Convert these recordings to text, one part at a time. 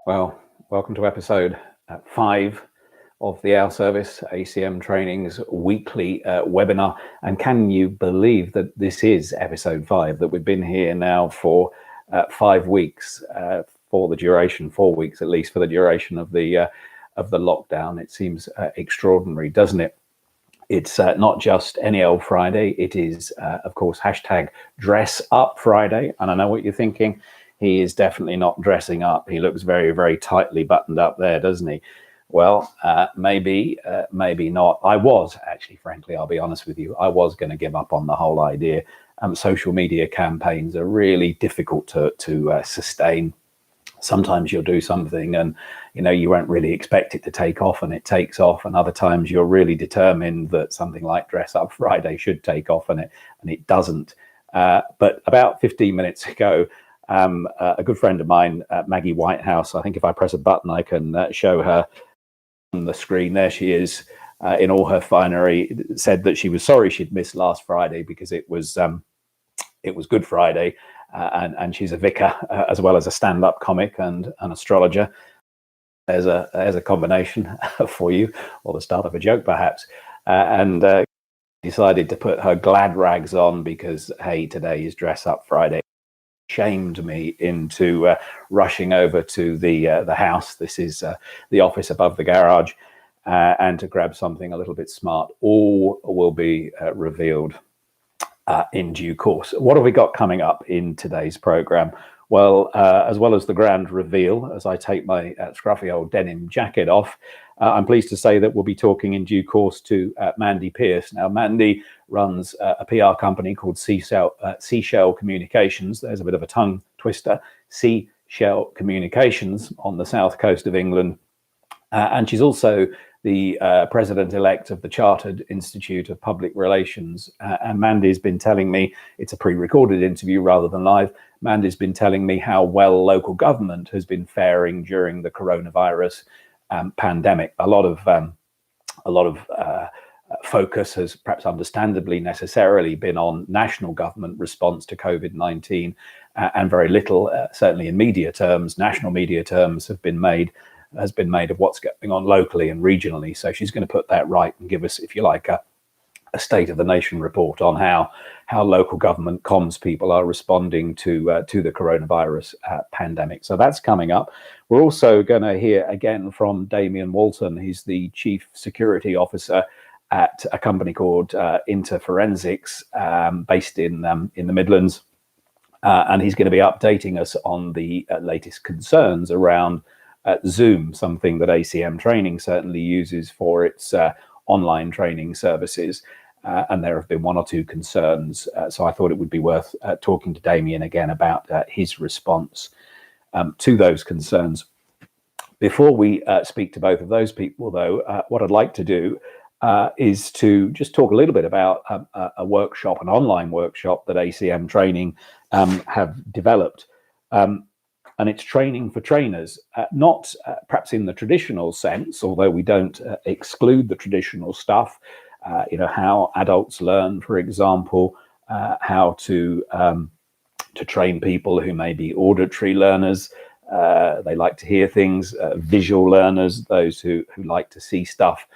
Well, welcome to episode 5 of the Our Service ACM Training's weekly webinar. And can you believe that this is episode 5, that we've been here now for 5 weeks, for the duration, 4 weeks at least, for the duration of the lockdown. It seems extraordinary, doesn't it? It's not just any old Friday. It is, of course, hashtag Dress Up Friday. And I know what you're thinking. He is definitely not dressing up. He looks very, very tightly buttoned up there, doesn't he? Well, maybe not. I was actually, frankly, I'll be honest with you, I was going to give up on the whole idea. Social media campaigns are really difficult to sustain. Sometimes you'll do something and you won't really expect it to take off, and it takes off, and other times you're really determined that something like Dress Up Friday should take off, and it doesn't. But about 15 minutes ago, a good friend of mine, Maggie Whitehouse, I think if I press a button I can show her on the screen. There she is in all her finery. Said that she was sorry she'd missed last Friday because it was Good Friday, and she's a vicar as well as a stand-up comic and an astrologer. There's a combination for you, or the start of a joke perhaps, and decided to put her glad rags on because, hey, today is Dress Up Friday. Shamed me into rushing over to the house. This is the office above the garage, and to grab something a little bit smart. All will be revealed in due course. What have we got coming up in today's program? Well, as well as the grand reveal, as I take my scruffy old denim jacket off, I'm pleased to say that we'll be talking in due course to Mandy Pierce. Now, Mandy runs a PR company called Seashell Communications. There's a bit of a tongue twister. Seashell Communications on the south coast of England. And she's also the president-elect of the Chartered Institute of Public Relations. And Mandy's been telling me, it's a pre-recorded interview rather than live, Mandy's been telling me how well local government has been faring during the coronavirus pandemic. A lot of focus has, perhaps understandably, necessarily been on national government response to COVID-19, and very little, certainly in media terms, national media terms, has been made of what's going on locally and regionally. So she's going to put that right and give us, if you like, a state of the nation report on how local government comms people are responding to the coronavirus pandemic. So that's coming up. We're also going to hear again from Damien Walton. He's the Chief Security Officer at a company called Interforensics, based in the Midlands, and he's going to be updating us on the latest concerns around Zoom, something that ACM Training certainly uses for its online training services. And there have been one or two concerns. So I thought it would be worth talking to Damien again about his response to those concerns. Before we speak to both of those people, though, what I'd like to do is to just talk a little bit about a workshop, an online workshop that ACM Training have developed. And it's training for trainers, not perhaps in the traditional sense, although we don't exclude the traditional stuff. How adults learn, for example, how to train people who may be auditory learners. They like to hear things, visual learners, those who like to see stuff,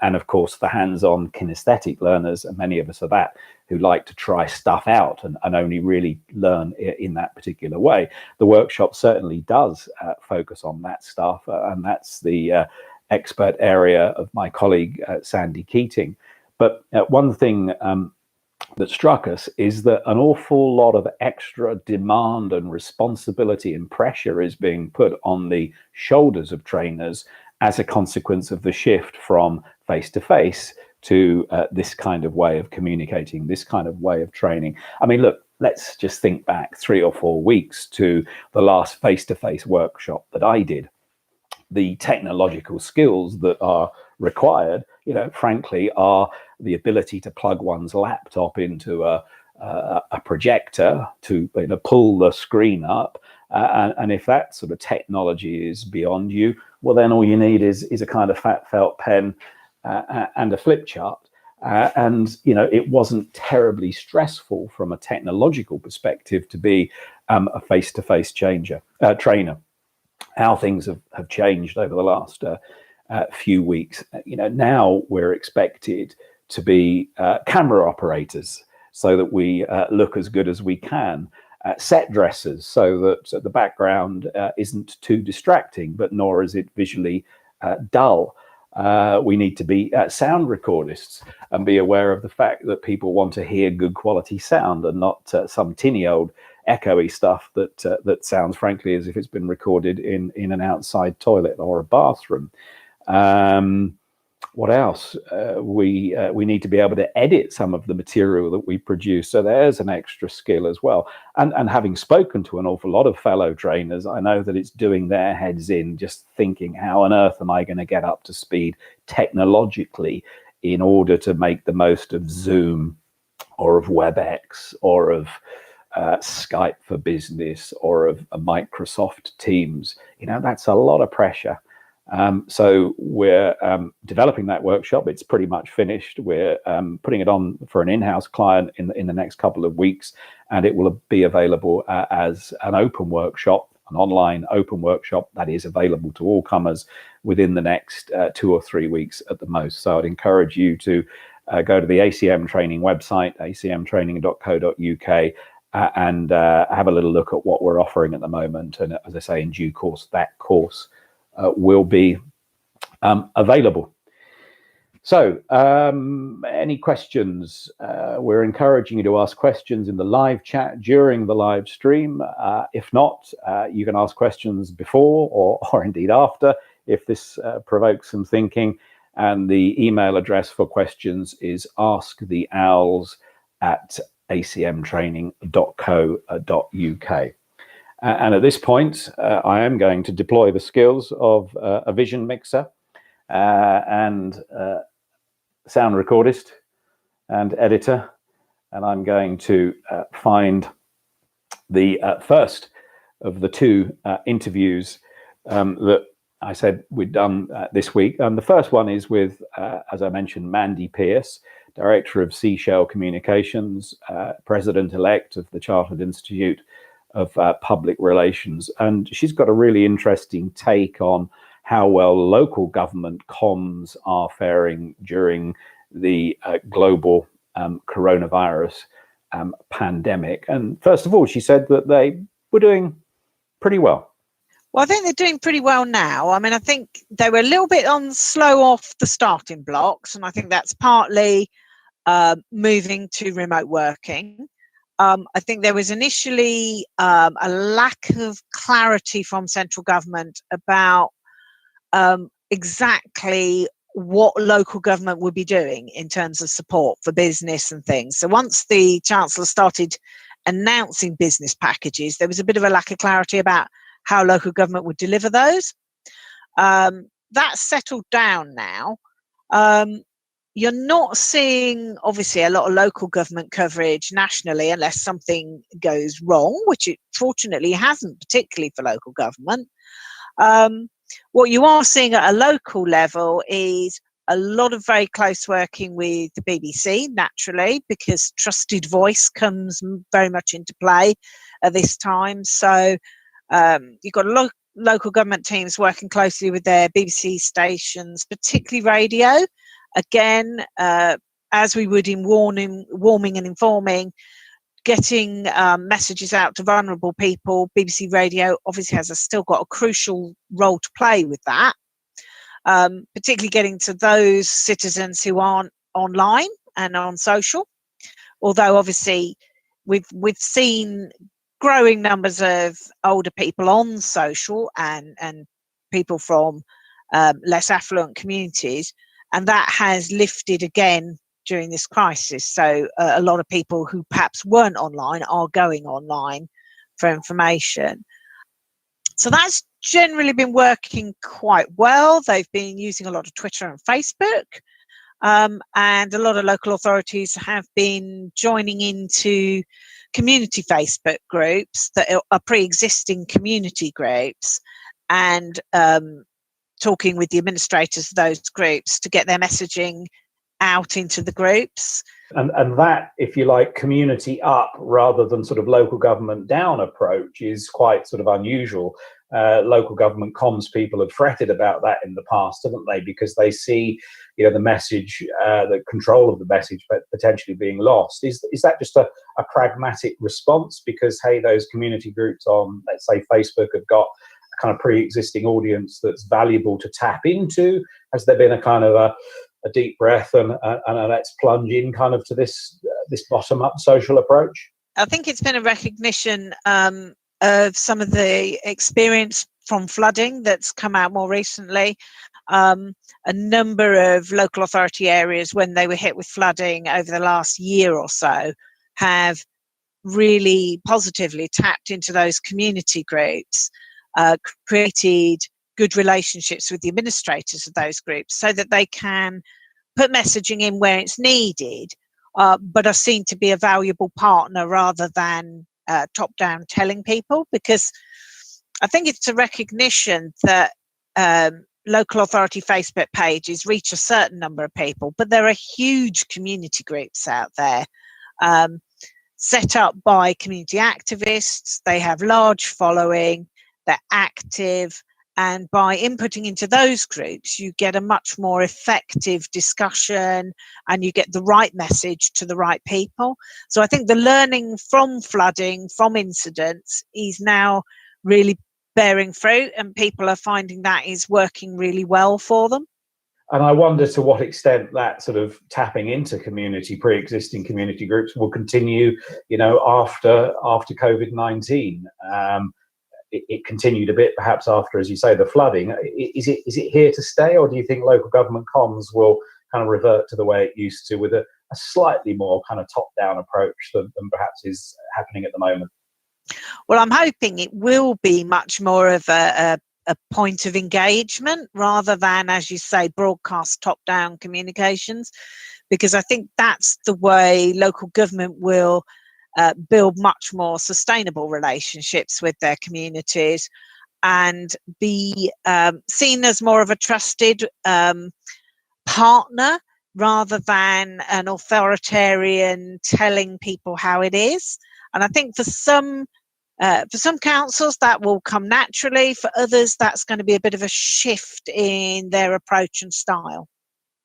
and of course the hands-on kinesthetic learners, and many of us are that, who like to try stuff out and only really learn in that particular way. The workshop certainly does focus on that stuff, and that's the expert area of my colleague Sandy Keating. But one thing that struck us is that an awful lot of extra demand and responsibility and pressure is being put on the shoulders of trainers as a consequence of the shift from face-to-face to this kind of way of communicating, this kind of way of training. I mean, look, let's just think back 3 or 4 weeks to the last face-to-face workshop that I did. The technological skills that are required, frankly, are the ability to plug one's laptop into a projector to pull the screen up. And if that sort of technology is beyond you, well, then all you need is a kind of fat felt pen and a flip chart. And it wasn't terribly stressful from a technological perspective to be a face-to-face trainer. how things have changed over the last few weeks. Now we're expected to be camera operators so that we look as good as we can, set dressers so that the background isn't too distracting, but nor is it visually dull. We need to be sound recordists and be aware of the fact that people want to hear good quality sound and not some tinny old echoey stuff that sounds, frankly, as if it's been recorded in an outside toilet or a bathroom. What else? We need to be able to edit some of the material that we produce. So there's an extra skill as well. And having spoken to an awful lot of fellow trainers, I know that it's doing their heads in, just thinking, how on earth am I going to get up to speed technologically in order to make the most of Zoom or of WebEx or of Skype for Business or of Microsoft Teams? That's a lot of pressure. So we're developing that workshop. It's pretty much finished. We're putting it on for an in-house client in the next couple of weeks, and it will be available as an open workshop, an online open workshop that is available to all comers within the next 2 or 3 weeks at the most. So I'd encourage you to go to the ACM training website, acmtraining.co.uk, and have a little look at what we're offering at the moment. And as I say, in due course, that course will be available. So any questions? We're encouraging you to ask questions in the live chat during the live stream. If not, you can ask questions before or indeed after if this provokes some thinking. And the email address for questions is asktheowls@acmtraining.co.uk. And at this point, I am going to deploy the skills of a vision mixer and sound recordist and editor. And I'm going to find the first of the 2 interviews that I said we'd done this week. And the first one is with, as I mentioned, Mandy Pierce, Director of Seashell Communications, President-elect of the Chartered Institute of Public Relations. And she's got a really interesting take on how well local government comms are faring during the global coronavirus pandemic. And first of all, she said that they were doing pretty well. Well, I think they're doing pretty well now. I mean, I think they were a little bit slow off the starting blocks, and I think that's partly moving to remote working. I think there was initially a lack of clarity from central government about exactly what local government would be doing in terms of support for business and things. So once the Chancellor started announcing business packages, there was a bit of a lack of clarity about how local government would deliver those. That's settled down now. You're not seeing, obviously, a lot of local government coverage nationally unless something goes wrong, which it fortunately hasn't, particularly for local government. What you are seeing at a local level is a lot of very close working with the BBC, naturally, because trusted voice comes very much into play at this time. So you've got local government teams working closely with their BBC stations, particularly radio. Again, as we would in warming and informing, getting messages out to vulnerable people, BBC Radio obviously has still got a crucial role to play with that, particularly getting to those citizens who aren't online and on social. Although obviously we've seen growing numbers of older people on social and people from less affluent communities, and that has lifted again during this crisis. So a lot of people who perhaps weren't online are going online for information. So that's generally been working quite well. They've been using a lot of Twitter and Facebook, and a lot of local authorities have been joining into community Facebook groups that are pre-existing community groups, and talking with the administrators of those groups to get their messaging out into the groups. And that, if you like, community up rather than sort of local government down approach is quite sort of unusual. local government comms people have fretted about that in the past, haven't they? Because they see, the message, the control of the message, but potentially being lost. Is that just a pragmatic response? Because hey, those community groups on, let's say, Facebook have got a kind of pre-existing audience that's valuable to tap into. Has there been a kind of a deep breath and a let's plunge in kind of to this bottom-up social approach? I think it's been a recognition of some of the experience from flooding that's come out more recently. A number of local authority areas, when they were hit with flooding over the last year or so, have really positively tapped into those community groups, created good relationships with the administrators of those groups so that they can put messaging in where it's needed, but are seen to be a valuable partner rather than top-down telling people. Because I think it's a recognition that local authority Facebook pages reach a certain number of people, but there are huge community groups out there set up by community activists. They have large following, they're active, and by inputting into those groups, you get a much more effective discussion and you get the right message to the right people. So I think the learning from flooding, from incidents, is now really bearing fruit, and people are finding that is working really well for them. And I wonder to what extent that sort of tapping into pre-existing community groups will continue, after COVID-19. It continued a bit, perhaps after, as you say, the flooding. Is it here to stay, or do you think local government comms will kind of revert to the way it used to, with a slightly more kind of top-down approach than perhaps is happening at the moment? Well, I'm hoping it will be much more of a point of engagement rather than, as you say, broadcast top-down communications, because I think that's the way local government will build much more sustainable relationships with their communities and be seen as more of a trusted partner rather than an authoritarian telling people how it is. And I think for some councils that will come naturally. For others, that's going to be a bit of a shift in their approach and style.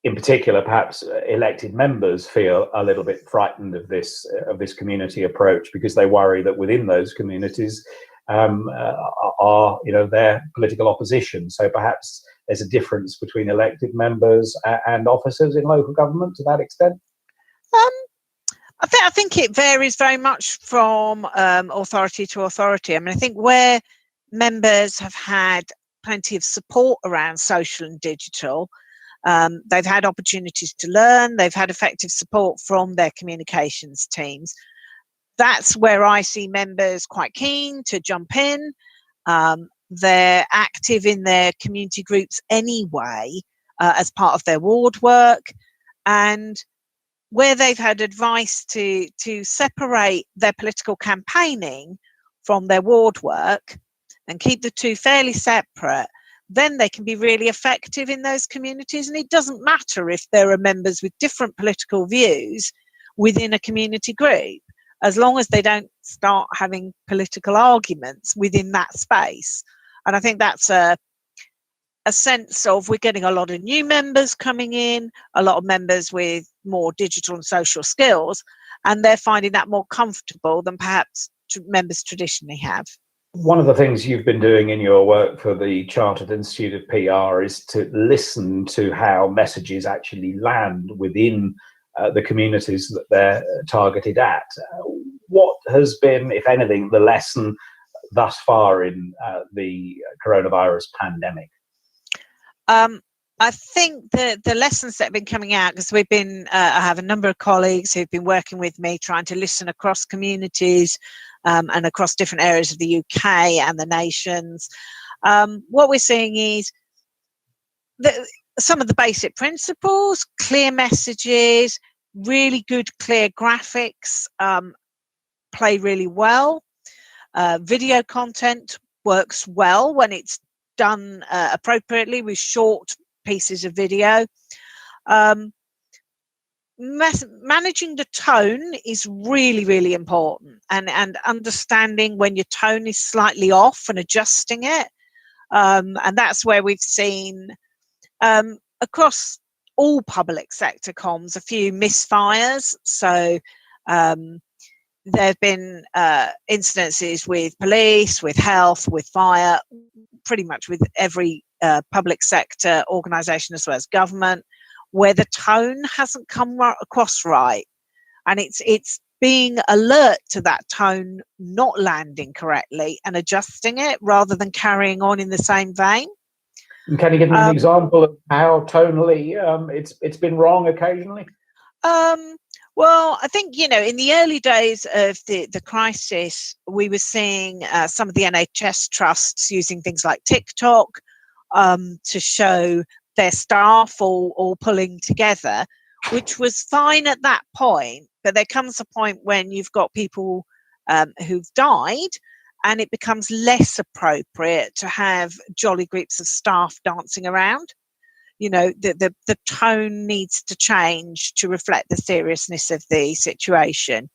In particular, perhaps elected members feel a little bit frightened of this community approach, because they worry that within those communities are their political opposition. So perhaps there's a difference between elected members and officers in local government to that extent. I think it varies very much from authority to authority. I mean, I think where members have had plenty of support around social and digital, they've had opportunities to learn, they've had effective support from their communications teams. That's where I see members quite keen to jump in. They're active in their community groups anyway, as part of their ward work. And where they've had advice to separate their political campaigning from their ward work and keep the two fairly separate, then they can be really effective in those communities. And it doesn't matter if there are members with different political views within a community group, as long as they don't start having political arguments within that space. And I think that's a sense of, we're getting a lot of new members coming in, a lot of members with more digital and social skills, and they're finding that more comfortable than perhaps members traditionally have. One of the things you've been doing in your work for the Chartered Institute of PR is to listen to how messages actually land within the communities that they're targeted at. What has been, if anything, the lesson thus far in the coronavirus pandemic? I think the lessons that have been coming out, because we've been, I have a number of colleagues who've been working with me trying to listen across communities and across different areas of the UK and the nations. What we're seeing is some of the basic principles, clear messages, really good clear graphics play really well. Video content works well when it's done appropriately with short pieces of video. Managing the tone is really, really important, and understanding when your tone is slightly off and adjusting it. And that's where we've seen across all public sector comms a few misfires. So there have been incidences with police, with health, with fire, pretty much with every public sector organisation as well as government, where the tone hasn't come across right. And it's being alert to that tone not landing correctly and adjusting it rather than carrying on in the same vein. And can you give me an example of how tonally it's been wrong occasionally? Well, I think, in the early days of the crisis, we were seeing some of the NHS trusts using things like TikTok to show their staff all pulling together, which was fine at that point. But there comes a point when you've got people who've died, and it becomes less appropriate to have jolly groups of staff dancing around. The tone needs to change to reflect the seriousness of the situation.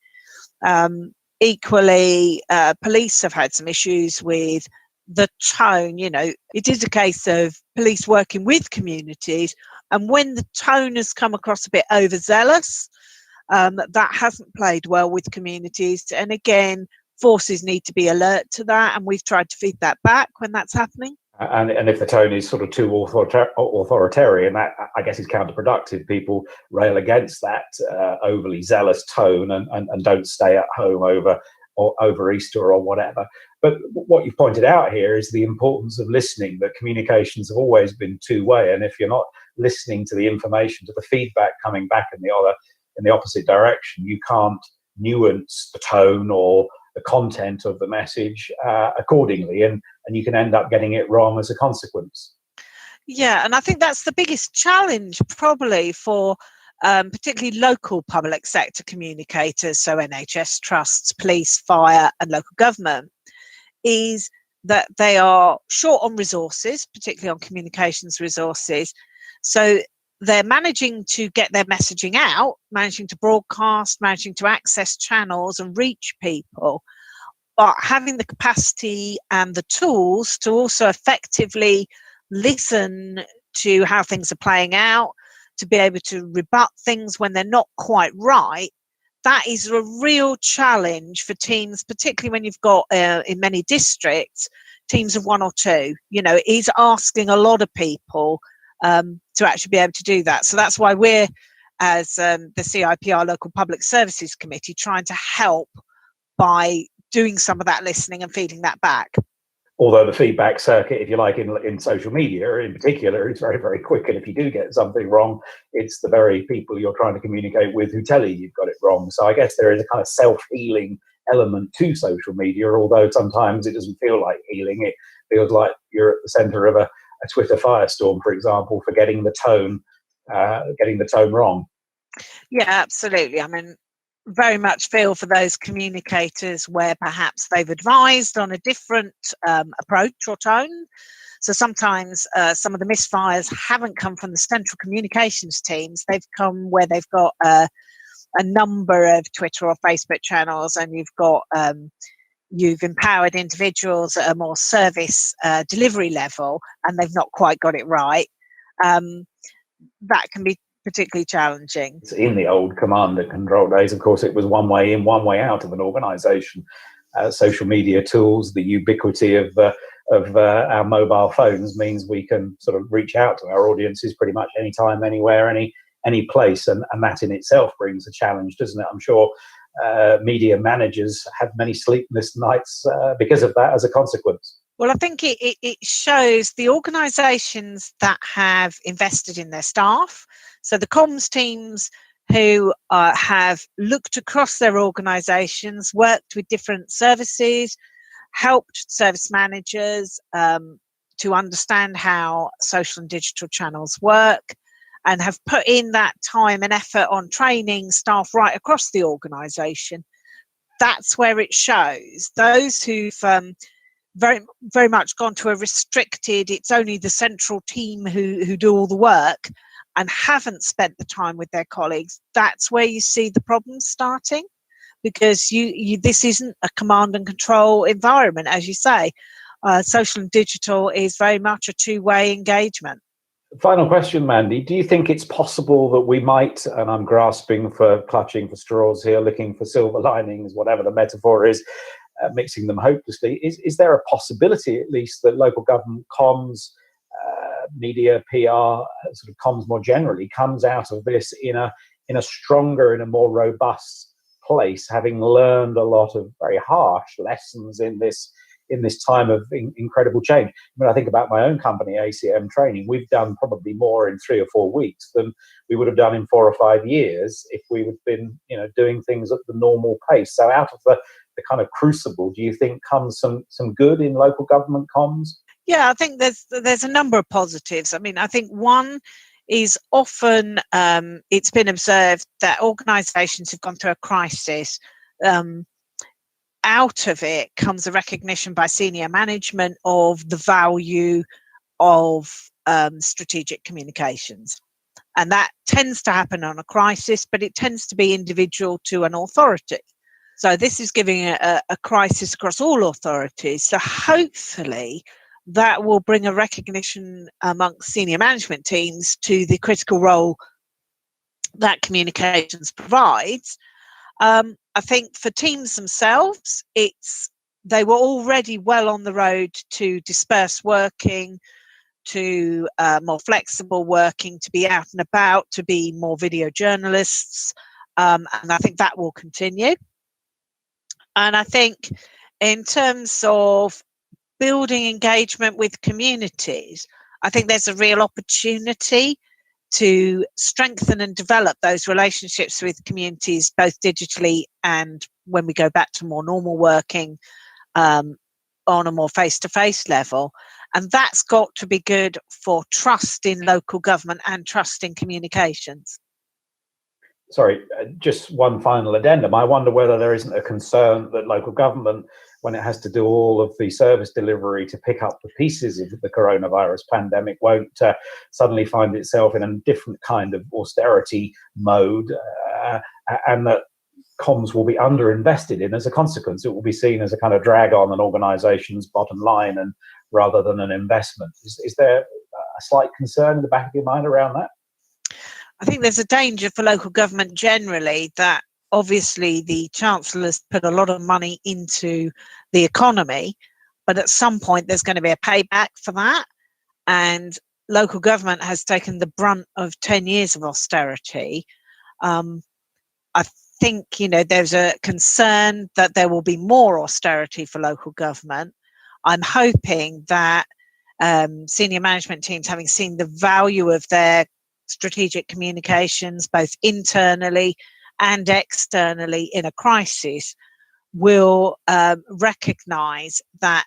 Equally, police have had some issues with the tone. It is a case of police working with communities, and when the tone has come across a bit overzealous, that hasn't played well with communities. And again, forces need to be alert to that, and we've tried to feed that back when that's happening. And if the tone is sort of too authoritarian, that, I guess, is counterproductive. People rail against that overly zealous tone and don't stay at home over Easter or whatever. But what you've pointed out here is the importance of listening, that communications have always been two-way. And if you're not listening to the information, to the feedback coming back in the opposite direction, you can't nuance the tone or the content of the message accordingly, and you can end up getting it wrong as a consequence. Yeah, and I think that's the biggest challenge probably for particularly local public sector communicators, so NHS trusts, police, fire and local government, is that they are short on resources, particularly on communications resources. So they're managing to get their messaging out, managing to broadcast, managing to access channels and reach people, but having the capacity and the tools to also effectively listen to how things are playing out, to be able to rebut things when they're not quite right. That is a real challenge for teams, particularly when you've got, in many districts, teams of one or two. It is asking a lot of people to actually be able to do that. So that's why we're, as the CIPR Local Public Services Committee, trying to help by doing some of that listening and feeding that back. Although the feedback circuit, if you like, in social media in particular, is very, very quick. And if you do get something wrong, it's the very people you're trying to communicate with who tell you you've got it wrong. So I guess there is a kind of self-healing element to social media, although sometimes it doesn't feel like healing. It feels like you're at the center of a Twitter firestorm, for example, for getting the tone wrong. Yeah, absolutely. I mean, very much feel for those communicators where perhaps they've advised on a different approach or tone. So sometimes some of the misfires haven't come from the central communications teams. They've come where they've got a number of Twitter or Facebook channels, and you've empowered individuals at a more service delivery level, and they've not quite got it right. That can be particularly challenging. In the old command and control days, of course, it was one way in, one way out of an organisation. Social media tools, the ubiquity of our mobile phones means we can sort of reach out to our audiences pretty much anytime, anywhere, any place, and that in itself brings a challenge, doesn't it? I'm sure media managers have many sleepless nights because of that as a consequence. Well, I think it shows the organisations that have invested in their staff. So the comms teams who have looked across their organisations, worked with different services, helped service managers to understand how social and digital channels work, and have put in that time and effort on training staff right across the organisation. That's where it shows. Those who've very, very much gone to a restricted, it's only the central team who do all the work, and haven't spent the time with their colleagues, that's where you see the problems starting, because this isn't a command and control environment, as you say. social and digital is very much a two-way engagement. Final question, Mandy. Do you think it's possible that we might, and I'm clutching for straws here, looking for silver linings, whatever the metaphor is, mixing them hopelessly, is there a possibility at least that local government comms, media, PR, sort of comms more generally, comes out of this in a stronger, in a more robust place, having learned a lot of very harsh lessons in this time of incredible change? When I think about my own company, ACM Training, we've done probably more in 3 or 4 weeks than we would have done in 4 or 5 years if we had been, doing things at the normal pace. So out of the kind of crucible, do you think comes some good in local government comms? Yeah, I think there's a number of positives. I mean, I think one is often it's been observed that organisations have gone through a crisis. Out of it comes a recognition by senior management of the value of strategic communications. And that tends to happen on a crisis, but it tends to be individual to an authority. So this is giving a crisis across all authorities. So hopefully that will bring a recognition amongst senior management teams to the critical role that communications provides. I think for teams themselves, they were already well on the road to disperse working, to more flexible working, to be out and about, to be more video journalists, and I think that will continue. And I think in terms of building engagement with communities, I think there's a real opportunity to strengthen and develop those relationships with communities, both digitally and when we go back to more normal working on a more face-to-face level. And that's got to be good for trust in local government and trust in communications. Sorry, just one final addendum. I wonder whether there isn't a concern that local government, when it has to do all of the service delivery to pick up the pieces of the coronavirus pandemic, won't suddenly find itself in a different kind of austerity mode, and that comms will be underinvested in as a consequence. It will be seen as a kind of drag on an organisation's bottom line, and rather than an investment. Is there a slight concern in the back of your mind around that? I think there's a danger for local government generally that obviously the Chancellor's put a lot of money into the economy, but at some point there's going to be a payback for that. And local government has taken the brunt of 10 years of austerity. I think, there's a concern that there will be more austerity for local government. I'm hoping that senior management teams, having seen the value of their strategic communications, both internally and externally in a crisis, will recognise that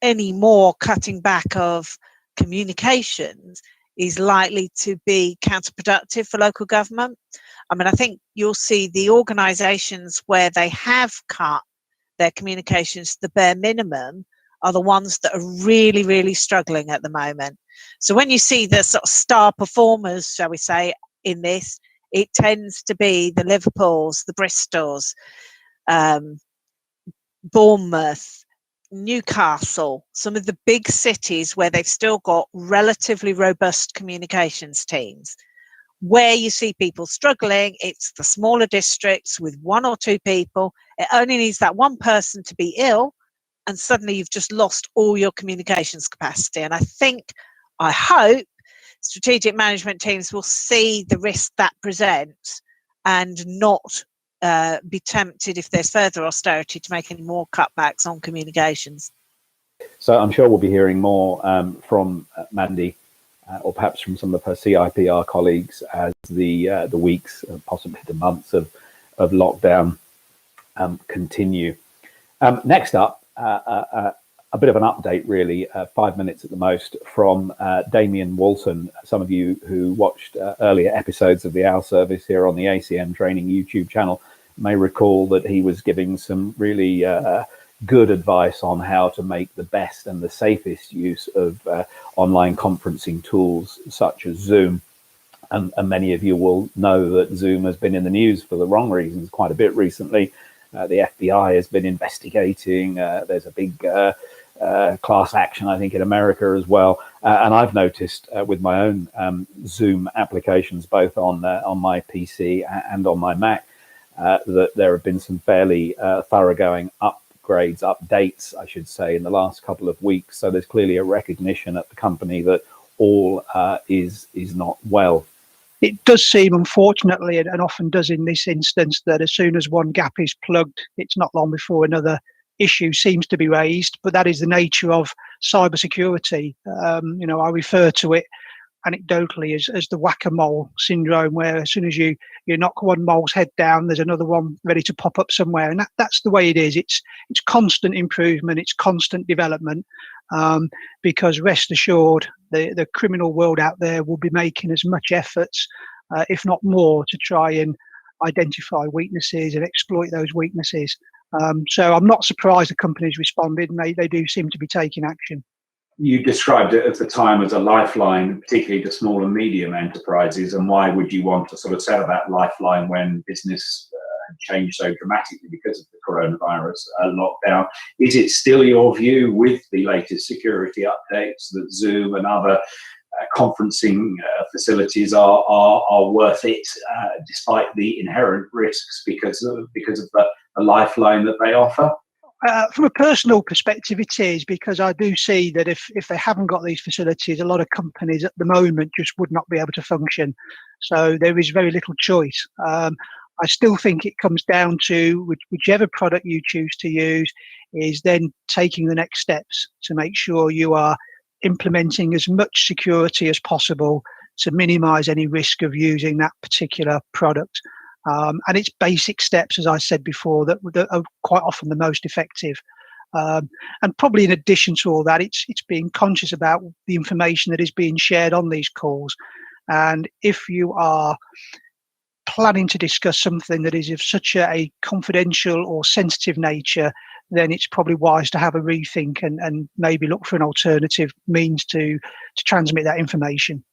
any more cutting back of communications is likely to be counterproductive for local government. I mean, I think you'll see the organisations where they have cut their communications to the bare minimum are the ones that are really, really struggling at the moment. So when you see the sort of star performers, shall we say, in this, it tends to be the Liverpools, the Bristols, Bournemouth, Newcastle, some of the big cities where they've still got relatively robust communications teams. Where you see people struggling, it's the smaller districts with 1 or 2 people. It only needs that one person to be ill, and suddenly you've just lost all your communications capacity. And I hope strategic management teams will see the risk that presents and not be tempted, if there's further austerity, to make any more cutbacks on communications. So I'm sure we'll be hearing more from Mandy, or perhaps from some of her CIPR colleagues, as the weeks, possibly the months of lockdown continue. Next up, a bit of an update, really, 5 minutes at the most, from Damien Walton. Some of you who watched earlier episodes of the Our Service here on the ACM Training YouTube channel may recall that he was giving some really good advice on how to make the best and the safest use of online conferencing tools such as Zoom. And many of you will know that Zoom has been in the news for the wrong reasons quite a bit recently. The FBI has been investigating. There's a big class action, I think, in America as well. And I've noticed with my own Zoom applications, both on my PC and on my Mac, that there have been some fairly thoroughgoing upgrades, updates, I should say, in the last couple of weeks. So there's clearly a recognition at the company that all is not well. It does seem, unfortunately, and often does in this instance, that as soon as one gap is plugged, it's not long before another issue seems to be raised. But that is the nature of cybersecurity. I refer to it anecdotally as the whack-a-mole syndrome, where as soon as you knock one mole's head down, there's another one ready to pop up somewhere. And that's the way it is. It's constant improvement, it's constant development, because rest assured, the criminal world out there will be making as much efforts, if not more, to try and identify weaknesses and exploit those weaknesses. So I'm not surprised the companies responded, and they do seem to be taking action. You described it at the time as a lifeline, particularly to small and medium enterprises. And why would you want to sort of set up that lifeline when business changed so dramatically because of the coronavirus lockdown? Is it still your view, with the latest security updates, that Zoom and other conferencing facilities are worth it, despite the inherent risks because of the lifeline that they offer? From a personal perspective, it is, because I do see that if they haven't got these facilities, a lot of companies at the moment just would not be able to function. So there is very little choice. I still think it comes down to whichever product you choose to use is then taking the next steps to make sure you are implementing as much security as possible to minimize any risk of using that particular product. And it's basic steps, as I said before, that are quite often the most effective. And probably in addition to all that, it's being conscious about the information that is being shared on these calls. And if you are planning to discuss something that is of such a confidential or sensitive nature, then it's probably wise to have a rethink and maybe look for an alternative means to transmit that information.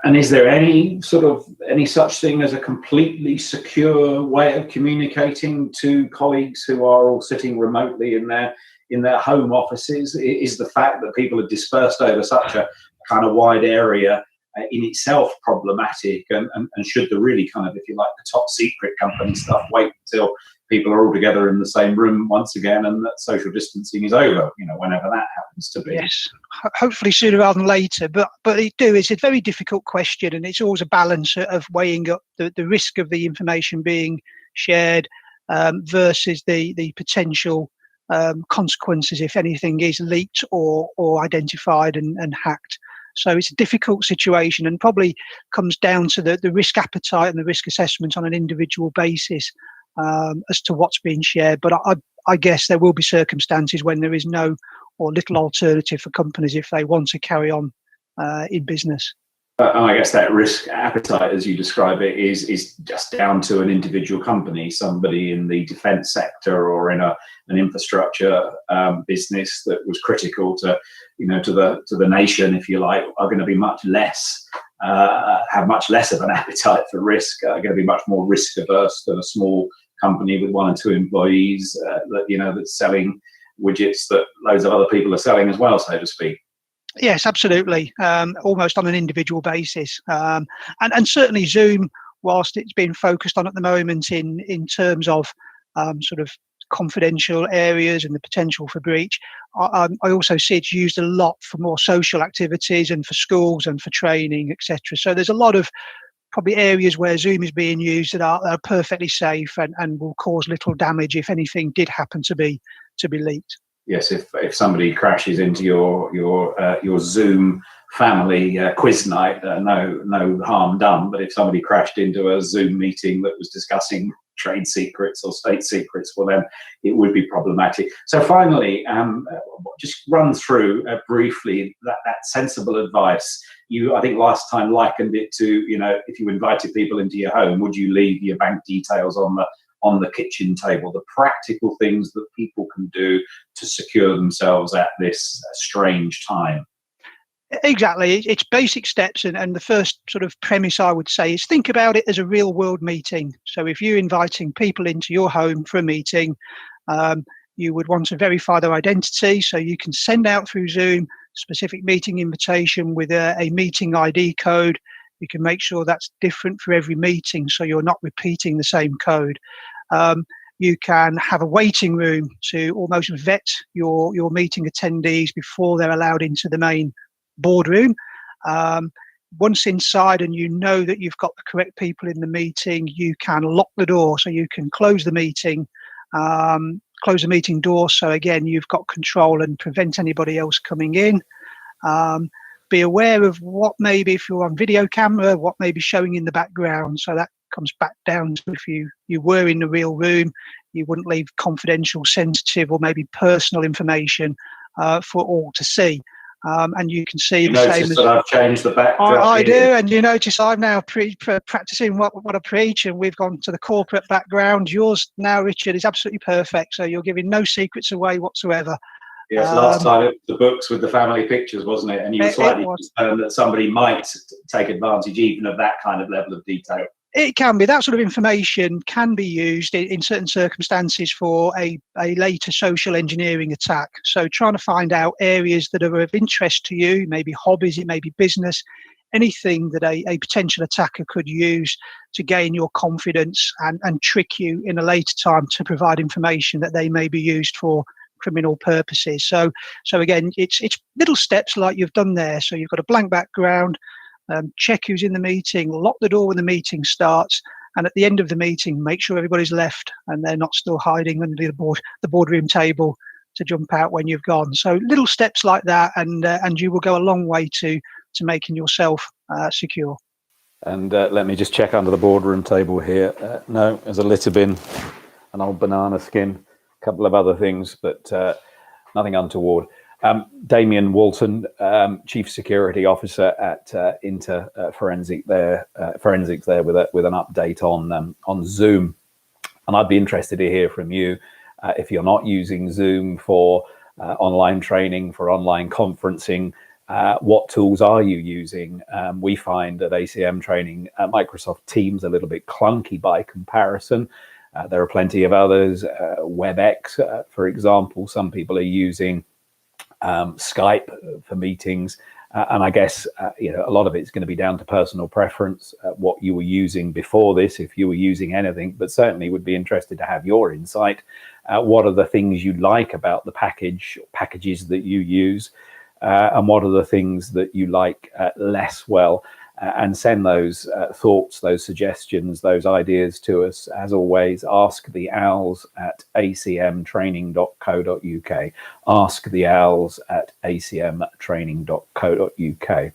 And is there any such thing as a completely secure way of communicating to colleagues who are all sitting remotely in their home offices? Is the fact that people are dispersed over such a kind of wide area in itself problematic? And should the really kind of, if you like, the top secret company stuff wait until people are all together in the same room once again and that social distancing is over, whenever that happens to be? Yes, hopefully sooner rather than later. But it's a very difficult question, and it's always a balance of weighing up the risk of the information being shared versus the potential consequences if anything is leaked or identified and hacked. So it's a difficult situation, and probably comes down to the risk appetite and the risk assessment on an individual basis as to what's being shared. But I guess there will be circumstances when there is no or little alternative for companies if they want to carry on in business. And I guess that risk appetite, as you describe it, is just down to an individual company, somebody in the defence sector or in an infrastructure business that was critical to the nation, if you like, are going to be much less have much less of an appetite for risk, are going to be much more risk averse than a small company with 1 or 2 employees that's selling widgets that loads of other people are selling as well, so to speak. Yes, absolutely. Almost on an individual basis. And certainly Zoom, whilst it's been focused on at the moment in terms of sort of confidential areas and the potential for breach, I also see it's used a lot for more social activities and for schools and for training, etc. So there's a lot of probably areas where Zoom is being used that are perfectly safe and will cause little damage if anything did happen to be leaked. Yes, if somebody crashes into your Zoom family quiz night, no harm done. But if somebody crashed into a Zoom meeting that was discussing trade secrets or state secrets, well, then it would be problematic. So finally, just run through briefly that sensible advice. You, I think last time, likened it to, if you invited people into your home, would you leave your bank details on the kitchen table? The practical things that people can do to secure themselves at this strange time. Exactly. It's basic steps. And the first sort of premise I would say is think about it as a real world meeting. So if you're inviting people into your home for a meeting, you would want to verify their identity. So you can send out through Zoom specific meeting invitation with a meeting ID code. You can make sure that's different for every meeting, so you're not repeating the same code. You can have a waiting room to almost vet your meeting attendees before they're allowed into the main boardroom. Once inside and you know that you've got the correct people in the meeting, you can lock the door, so you can close the meeting door. So again, you've got control and prevent anybody else coming in. Be aware of what maybe, if you're on video camera, what may be showing in the background. So that comes back down to if you were in the real room, you wouldn't leave confidential, sensitive, or maybe personal information for all to see. And you can see the same as that I've changed the backdrop. I do, and you notice I'm now practicing what I preach, and we've gone to the corporate background. Yours now, Richard, is absolutely perfect. So you're giving no secrets away whatsoever. Yes, last time it was the books with the family pictures, wasn't it? And you were slightly concerned that somebody might take advantage even of that kind of level of detail. It can be. That sort of information can be used in certain circumstances for a later social engineering attack. So trying to find out areas that are of interest to you, maybe hobbies, it may be business, anything that a potential attacker could use to gain your confidence and trick you in a later time to provide information that they may be used for criminal purposes. So again, it's little steps like you've done there. So you've got a blank background, check who's in the meeting, lock the door when the meeting starts, and at the end of the meeting, make sure everybody's left and they're not still hiding under the boardroom table to jump out when you've gone. So little steps like that, and you will go a long way to making yourself secure. And let me just check under the boardroom table here. No, there's a litter bin, an old banana skin, a couple of other things, but nothing untoward. Damien Walton, Chief Security Officer at Inter Forensics there with an update on Zoom. And I'd be interested to hear from you if you're not using Zoom for online training, for online conferencing. What tools are you using? We find at ACM training, Microsoft Teams a little bit clunky by comparison. There are plenty of others. WebEx, for example, some people are using Skype for meetings, and I guess a lot of it's going to be down to personal preference, what you were using before this, if you were using anything, but certainly would be interested to have your insight. What are the things you like about the packages that you use, and what are the things that you like less well? And send those thoughts, those suggestions, those ideas to us. As always, ask the owls at acmtraining.co.uk. Ask the owls at acmtraining.co.uk.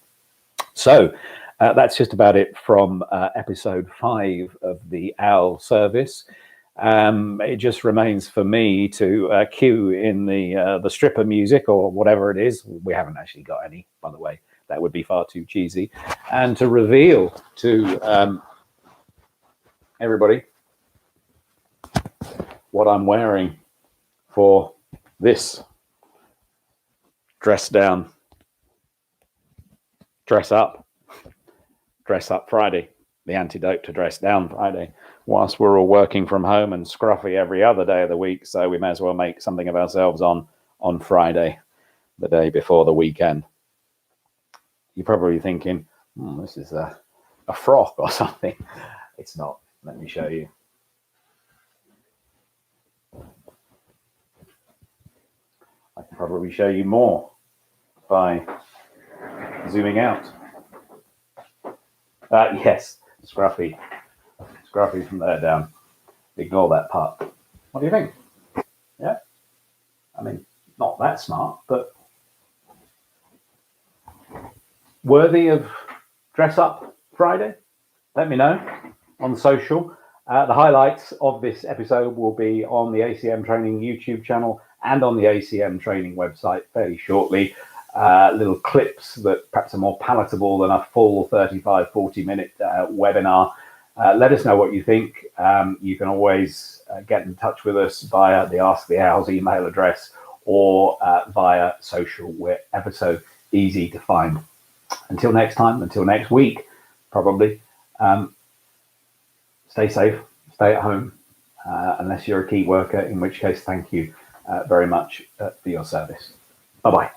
So that's just about it from episode 5 of the OWL service. It just remains for me to cue in the stripper music or whatever it is. We haven't actually got any, by the way. That would be far too cheesy. And to reveal to everybody what I'm wearing for this dress up Friday, the antidote to dress down Friday, whilst we're all working from home and scruffy every other day of the week. So we may as well make something of ourselves on Friday, the day before the weekend. You're probably thinking, this is a frock or something. It's not. Let me show you. I can probably show you more by zooming out. Yes, scruffy from there down. Ignore that part. What do you think? Yeah? I mean, not that smart, but worthy of dress up Friday? Let me know on social. The highlights of this episode will be on the ACM Training YouTube channel and on the ACM Training website fairly shortly. Little clips that perhaps are more palatable than a full 35-40 minute webinar. Let us know what you think. You can always get in touch with us via the Ask the Owls email address or via social, wherever so easy to find. Until next time, until next week, probably, stay safe, stay at home, unless you're a key worker, in which case, thank you, very much for your service. Bye-bye.